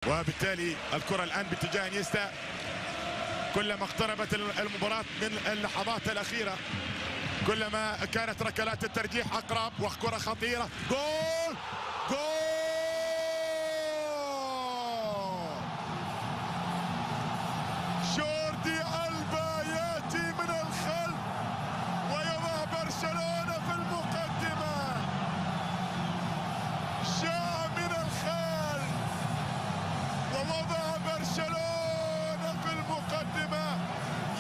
وبالتالي الكرة الآن باتجاه انيستا. كلما اقتربت المباراة من اللحظات الأخيرة كلما كانت ركلات الترجيح أقرب، وكرة خطيرة. جول جول جوردي ألبا يأتي من الخلف ويضع برشلونة في المقدمة. جاء من الخلف ووضع برشلونة في المقدمة.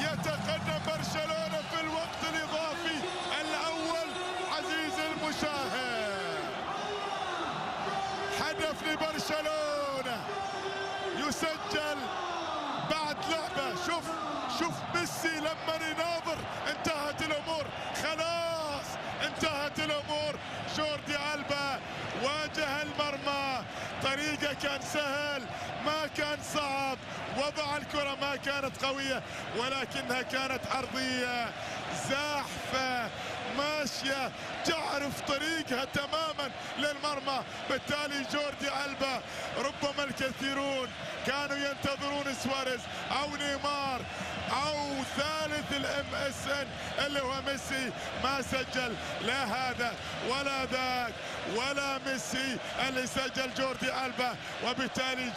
يتقدم برشلونة في الوقت الإضافي الأول. عزيزي المشاهد، هدف لبرشلونة يسجل بعد لعبة. شوف ميسي لما يناظر انتهت الأمور، خلاص انتهت الأمور. جوردي ألبا واجه المرمى، طريقه كان سهل ما كان صعب، وضع الكرة ما كانت قوية ولكنها كانت عرضية زاحفة ماشية تعرف طريقها تماما للمرمى. بالتالي جوردي ألبا ربما الكثيرون كانوا ينتظرون سواريز او نيمار او ثالث الMSN اللي هو ميسي، ما سجل لا هذا ولا ذاك ولا ميسي اللي سجل جوردي ألبا. وبالتالي